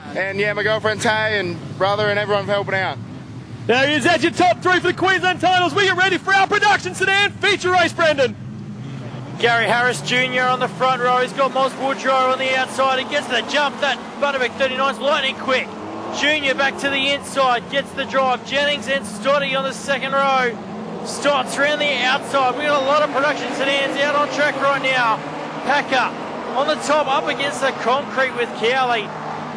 And yeah, my girlfriend Tay and brother and everyone for helping out. Now here's at your top three for the Queensland titles. We get ready for our production sedan feature race, Brendan. Gary Harris Jr. on the front row. He's got Moz Woodrow on the outside. He gets the jump. That Butterbeck 39's lightning quick. Junior back to the inside, gets the drive. Jennings and Scotty on the second row. Stotts around the outside. We've got a lot of production sedans out on track right now. Packer on the top, up against the concrete with Cowley.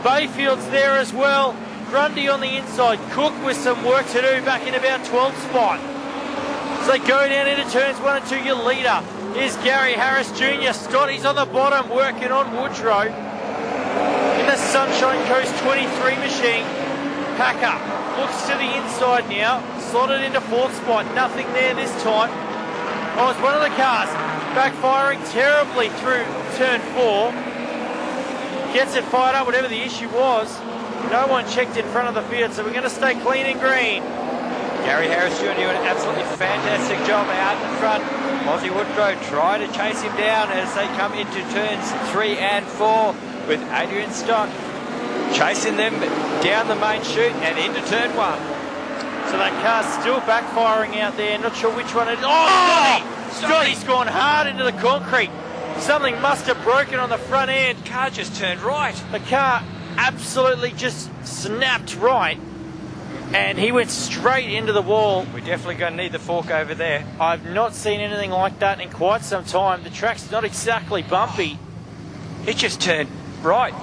Bayfield's there as well. Grundy on the inside. Cook with some work to do back in about 12th spot. As they go down into turns 1 and 2, your leader is Gary Harris Jr. Scotty's on the bottom working on Woodrow. In the Sunshine Coast 23 machine, Packer looks to the inside now, slotted into 4th spot, nothing there this time. Oh, it's one of the cars backfiring terribly through turn 4. Gets it fired up, whatever the issue was. No one checked in front of the field, so we're going to stay clean and green. Gary Harris Jr. doing an absolutely fantastic job out in front. Mozzie Woodrow trying to chase him down as they come into turns 3 and 4 with Adrian Stott chasing them down the main chute and into turn 1. So that car's still backfiring out there. Not sure which one it is. Oh, Scotty's gone hard into the concrete. Something must have broken on the front end. The car just turned right. The car absolutely just snapped right. And he went straight into the wall. We're definitely going to need the fork over there. I've not seen anything like that in quite some time. The track's not exactly bumpy. It just turned right.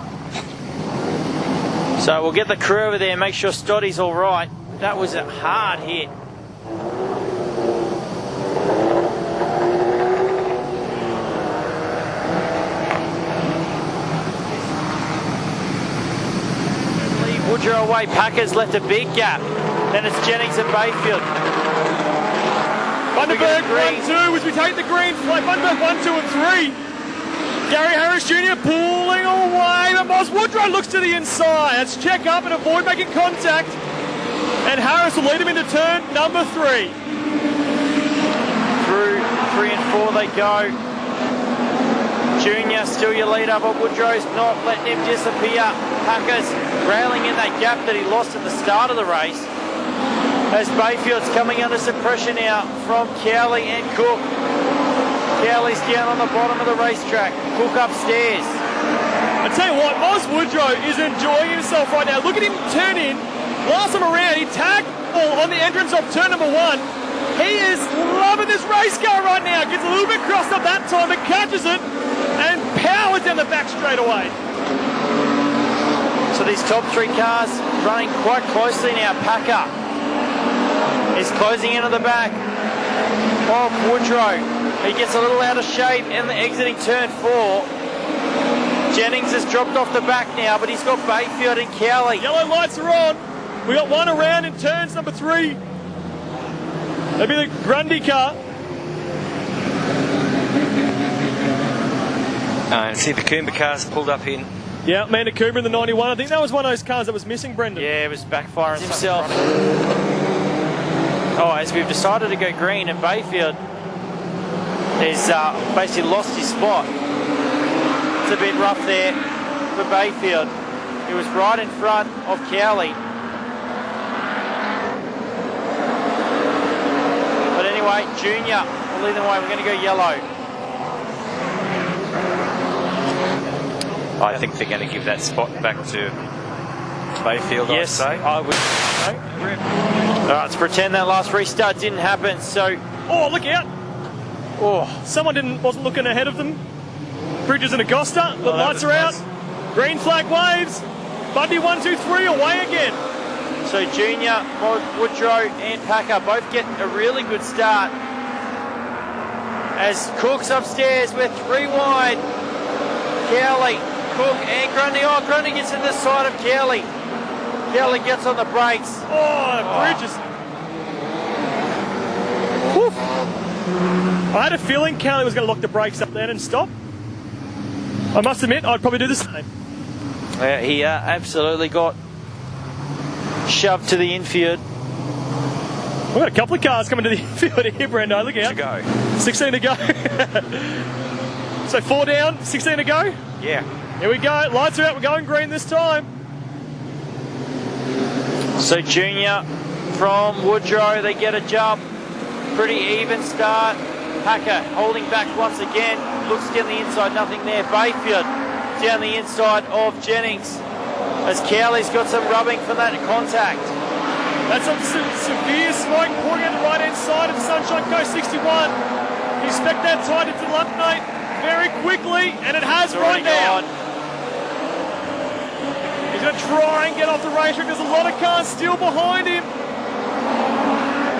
So we'll get the crew over there and make sure Stotty's all right. That was a hard hit. Woodrow away, Packer's left a big gap. Then it's Jennings and Bayfield. Bundaberg 1-2 as we take the green flag. Bundaberg 1, 2 and 3. Gary Harris Jr. pulling away, but Moz Woodrow looks to the inside. Let's check up and avoid making contact. And Harris will lead him into turn number 3. Through 3 and 4 they go. Junior still your leader, but Woodrow's not letting him disappear. Packer's railing in that gap that he lost at the start of the race. As Bayfield's coming under some pressure now from Cowley and Cook. Cowley's down on the bottom of the racetrack. Cook upstairs. I tell you what, Moz Woodrow is enjoying himself right now. Look at him turn in. Last time around, he tagged on the entrance of turn number 1. He is loving this race car right now. Gets a little bit crossed up that time, but catches it and powers down the back straight away. So these top 3 cars running quite closely now. Packer is closing into the back of Woodrow. He gets a little out of shape and exiting turn 4. Jennings has dropped off the back now, but he's got Bayfield and Cowley. Yellow lights are on. We got one around in turns number 3. That'll be the Grundy car. I see the Coomber cars pulled up in. Yeah, Amanda Cooper in the 91. I think that was one of those cars that was missing, Brendan. Yeah, it was backfiring himself. Oh, as we've decided to go green, and Bayfield has basically lost his spot. It's a bit rough there for Bayfield. He was right in front of Cowley. But anyway, Junior will lead them away. We're going to go yellow. I think they're going to give that spot back to Bayfield, yes, I'd say. I would. All right, let's pretend that last restart didn't happen. So, oh, look out! Oh, someone wasn't looking ahead of them. Bridges and Acosta. The lights are out. Green flag waves. Bundy 1, 2, 3 away again. So Junior, Woodrow, and Packer both get a really good start. As Cook's upstairs, we're 3 wide. Cowley, Cook, and Grundy. Oh, Grundy gets in the side of Cowley. Cowley gets on the brakes. Oh, Bridges. Whew. I had a feeling Cowley was going to lock the brakes up then and stop. I must admit, I'd probably do the same. Yeah, he absolutely got shoved to the infield. We've got a couple of cars coming to the infield here, Brendo. Look out. To go. 16 to go. So 4 down, 16 to go. Yeah. Here we go. Lights are out. We're going green this time. So Junior from Woodrow, they get a jump. Pretty even start. Packer holding back once again. Looks down the inside, nothing there. Bayfield down the inside of Jennings. As Cowley's got some rubbing from that contact. That's some severe smoke pouring out the right-hand side of Sunshine Coast 61. Expect that tide to dilapidate very quickly, and it has right now. He's going to try and get off the racetrack. There's a lot of cars still behind him.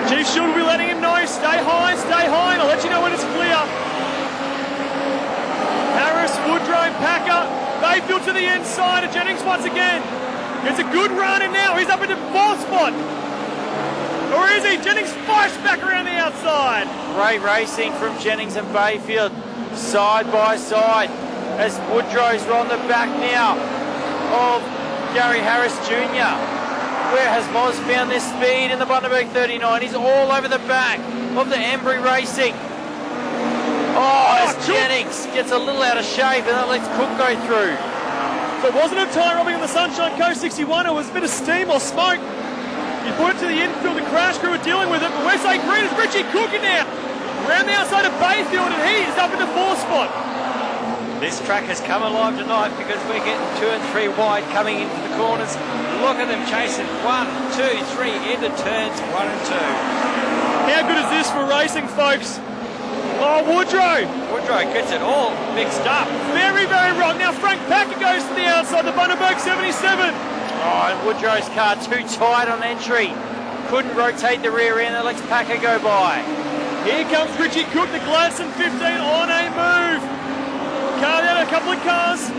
Chief Shield will be letting him know, stay high, and I'll let you know when it's clear. Harris, Woodrow, Packer, Bayfield to the inside of Jennings once again. It's a good run, and now he's up into 4th spot. Or is he? Jennings flashed back around the outside. Great racing from Jennings and Bayfield, side by side, as Woodrow's on the back now of Gary Harris Jr. Where has Moz found this speed in the Bundaberg 39? He's all over the back of the Embry Racing. As Jennings gets a little out of shape and that lets Cook go through. So it wasn't a tyre rubbing on the Sunshine Coast 61, it was a bit of steam or smoke. He put it to the infield, the crash crew are dealing with it, but West Lake Green is Richie Cook now. Around the outside of Bayfield, and he is up in the 4th spot. This track has come alive tonight because we're getting 2 and 3 wide coming into the corners. Look at them chasing 1, 2, 3 into turns 1 and 2. How good is this for racing, folks? Oh, Woodrow. Woodrow gets it all mixed up. Very, very wrong. Now Frank Packer goes to the outside, the Bundaberg 77. And Woodrow's car too tight on entry. Couldn't rotate the rear end and lets Packer go by. Here comes Richie Cook, the Gladstone 15 on a move. Car down a couple of cars.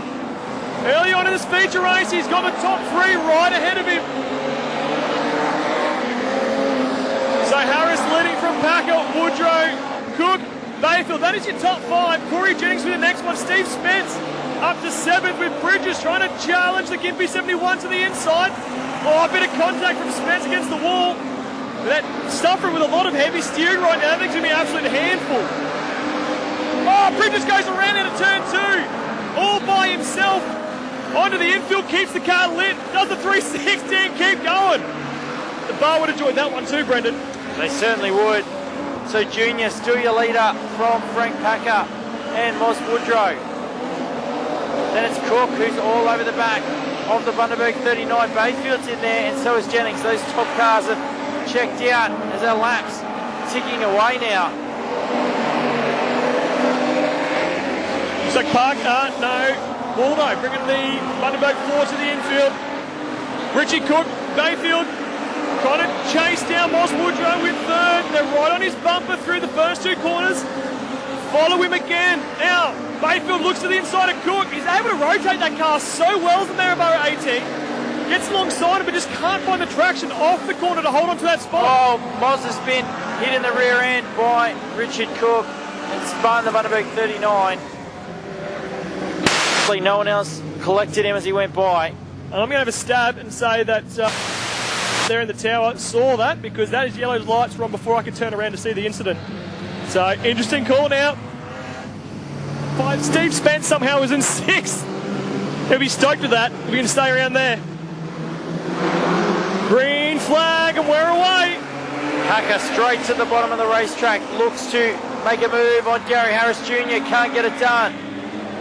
Early on in this feature race, he's got the top 3 right ahead of him. So Harris leading from Packer, Woodrow, Cook, Bayfield. That is your top 5. Corey Jennings with the next one. Steve Spence up to 7th with Bridges trying to challenge the Gimpy 71 to the inside. Oh, a bit of contact from Spence against the wall. That stuffer with a lot of heavy steering right now, I think it's going to be an absolute handful. Oh, Bridges goes around into turn 2. All by himself. Onto the infield, keeps the car lit. Does the 360 and keep going. The bar would enjoy that one too, Brendan. They certainly would. So Junior still your leader from Frank Packer and Moss Woodrow. Then it's Cook who's all over the back of the Bundaberg 39. Bayfield's in there and so is Jennings. Those top cars have checked out as our laps ticking away now. Looks like Park, Waldo bringing the Bundaberg 4 to the infield. Richie Cook, Bayfield, trying to chase down Moss Woodrow with 3rd. They're right on his bumper through the first 2 corners. Follow him again. Now, Bayfield looks to the inside of Cook. He's able to rotate that car so well from Maryborough 18. Gets alongside him, but just can't find the traction off the corner to hold on to that spot. Oh, Moz has been hit in the rear end by Richard Cook and spun the Bundaberg 39. No one else collected him as he went by. And I'm going to have a stab and say that there in the tower saw that because that is yellow lights were on before I could turn around to see the incident. So, interesting call now. Steve Spence somehow was in 6th. He'll be stoked with that. We're going to stay around there. Green flag and we're away. Packer straight to the bottom of the racetrack. Looks to make a move on Gary Harris Jr. Can't get it done.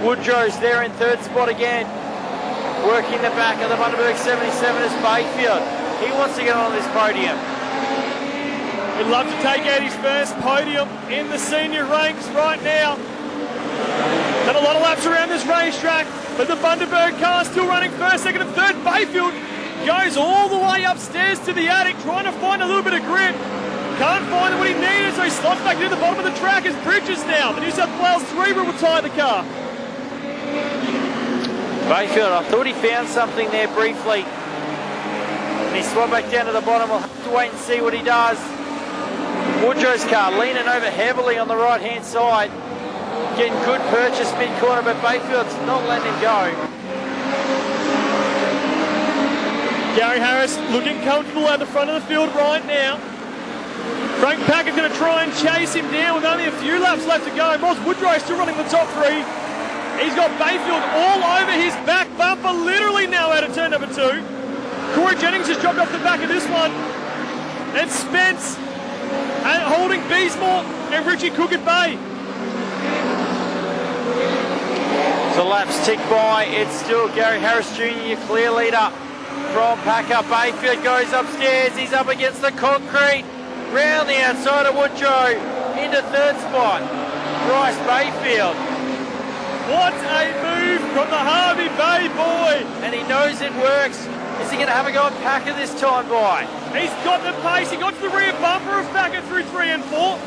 Woodrow's there in 3rd spot again. Working the back of the Bundaberg 77 is Bayfield. He wants to get on this podium. He'd love to take out his first podium in the senior ranks right now. Done a lot of laps around this racetrack, but the Bundaberg car still running 1st, 2nd and 3rd. Bayfield goes all the way upstairs to the attic, trying to find a little bit of grip. Can't find what he needed, so he slots back to the bottom of the track as Bridges now. The New South Wales 3 will retire the car. Bayfield, I thought he found something there briefly. And he swung back down to the bottom. We'll have to wait and see what he does. Woodrow's car leaning over heavily on the right-hand side. Getting good purchase mid-corner, but Bayfield's not letting him go. Gary Harris looking comfortable at the front of the field right now. Frank Packer's going to try and chase him down with only a few laps left to go. Moss Woodrow still running the top 3. He's got Bayfield all over his back bumper, literally now out of turn number 2. Corey Jennings has dropped off the back of this one. And Spence and holding Beesmore and Richie Cook at bay. The laps tick by. It's still Gary Harris Jr., your clear leader from Packer. Bayfield goes upstairs. He's up against the concrete. Round the outside of Woodrow into third spot. Bryce Bayfield. What a move from the Harvey Bay boy. And he knows it works. Is he going to have a go at Packer this time, boy? He's got the pace. He got to the rear bumper of Packer through 3 and 4.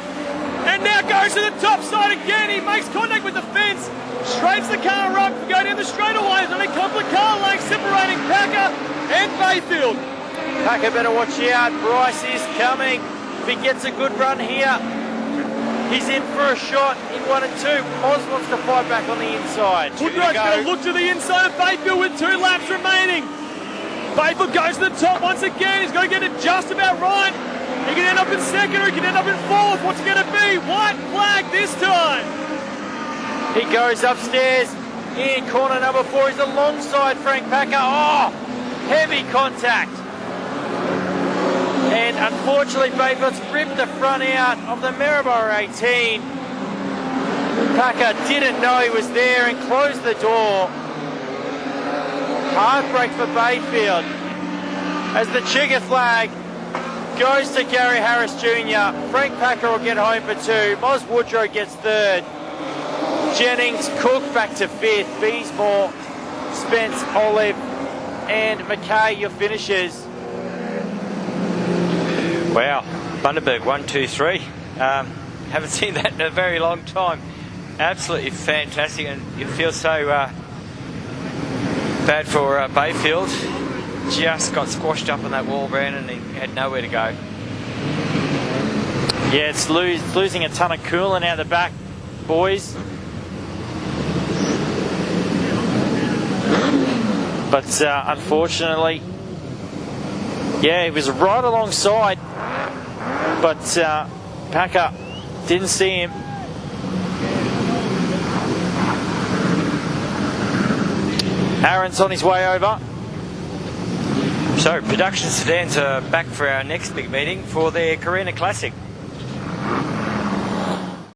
And now goes to the top side again. He makes contact with the fence. Straights the car up to go down the straightaways. Only a couple of car lengths separating Packer and Bayfield. Packer better watch out. Bryce is coming. If he gets a good run here, he's in for a shot in 1 and 2. Oz wants to fight back on the inside. Woodrow's going to look to the inside of Bayfield with 2 laps remaining. Bayfield goes to the top once again. He's got to get it just about right. He can end up in second or he can end up in fourth. What's it going to be? White flag this time. He goes upstairs in corner number 4. He's alongside Frank Packer. Oh, heavy contact. And unfortunately, Bayfield's ripped the front out of the Maryborough 18. Packer didn't know he was there and closed the door. Heartbreak for Bayfield as the chigger flag goes to Gary Harris Jr. Frank Packer will get home for 2. Moz Woodrow gets 3rd. Jennings, Cook back to 5th. Beesmore, Spence, Olive and McKay your finishers. Wow, Bundaberg 1, 2, 3. Haven't seen that in a very long time. Absolutely fantastic, and you feel so bad for Bayfield. Just got squashed up on that wall, Brandon, and he had nowhere to go. Yeah, it's losing a ton of coolant out the back, boys. But unfortunately, yeah, he was right alongside, but Packer didn't see him. Aaron's on his way over. So, Production Sedans are back for our next big meeting for their Carina Classic.